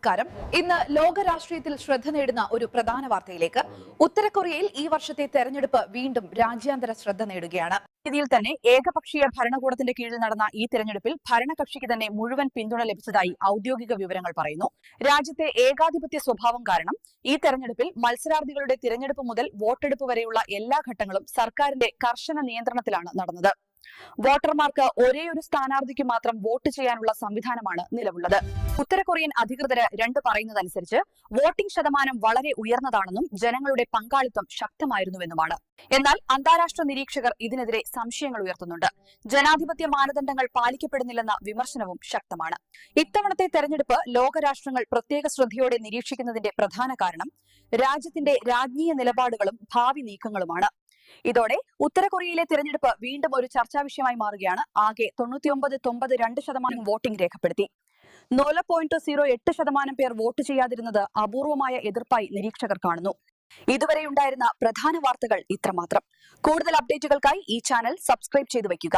നമസ്കാരം. ഇന്ന് ലോക രാഷ്ട്രീയത്തിൽ ശ്രദ്ധ നേടുന്ന ഒരു പ്രധാന വാർത്തയിലേക്ക്. ഉത്തര കൊറിയയിൽ ഈ വർഷത്തെ തെരഞ്ഞെടുപ്പ് വീണ്ടും രാജ്യാന്തര ശ്രദ്ധ നേടുകയാണ്. ഇതിൽ തന്നെ ഏകപക്ഷീയ ഭരണകൂടത്തിന്റെ കീഴിൽ നടന്ന ഈ തെരഞ്ഞെടുപ്പിൽ ഭരണകക്ഷിക്ക് തന്നെ മുഴുവൻ പിന്തുണ ലഭിച്ചതായി ഔദ്യോഗിക വിവരങ്ങൾ പറയുന്നു. രാജ്യത്തെ ഏകാധിപത്യ സ്വഭാവം കാരണം ഈ തെരഞ്ഞെടുപ്പിൽ മത്സരാർത്ഥികളുടെ തിരഞ്ഞെടുപ്പ് മുതൽ വോട്ടെടുപ്പ് വരെയുള്ള എല്ലാ ഘട്ടങ്ങളും സർക്കാരിന്റെ കർശന നിയന്ത്രണത്തിലാണ് നടന്നത്. വോട്ടർമാർക്ക് ഒരേയൊരു സ്ഥാനാർത്ഥിക്ക് മാത്രം വോട്ട് ചെയ്യാനുള്ള സംവിധാനമാണ് നിലവിലുള്ളത്. ഉത്തര കൊറിയൻ അധികൃതര് പറയുന്നതനുസരിച്ച് വോട്ടിംഗ് ശതമാനം വളരെ ഉയർന്നതാണെന്നും ജനങ്ങളുടെ പങ്കാളിത്തം ശക്തമായിരുന്നുവെന്നുമാണ്. എന്നാൽ അന്താരാഷ്ട്ര നിരീക്ഷകർ ഇതിനെതിരെ സംശയങ്ങൾ ഉയർത്തുന്നുണ്ട്. ജനാധിപത്യ മാനദണ്ഡങ്ങൾ പാലിക്കപ്പെടുന്നില്ലെന്ന വിമർശനവും ശക്തമാണ്. ഇത്തവണത്തെ തെരഞ്ഞെടുപ്പ് ലോകരാഷ്ട്രങ്ങൾ പ്രത്യേക ശ്രദ്ധയോടെ നിരീക്ഷിക്കുന്നതിന്റെ പ്രധാന കാരണം രാജ്യത്തിന്റെ രാജ്ഞീയ നിലപാടുകളും ഭാവി നീക്കങ്ങളുമാണ്. ഇതോടെ ഉത്തര കൊറിയയിലെ തിരഞ്ഞെടുപ്പ് വീണ്ടും ഒരു ചർച്ചാ വിഷയമായി മാറുകയാണ്. ആകെ 99.92% വോട്ടിംഗ് രേഖപ്പെടുത്തി. 0.08% പേർ വോട്ട് ചെയ്യാതിരുന്നത് അപൂർവമായ എതിർപ്പായി നിരീക്ഷകർ കാണുന്നു. ഇതുവരെയുണ്ടായിരുന്ന പ്രധാന വാർത്തകൾ ഇത്രമാത്രം. കൂടുതൽ അപ്ഡേറ്റുകൾക്കായി ഈ ചാനൽ സബ്സ്ക്രൈബ് ചെയ്തു വയ്ക്കുക.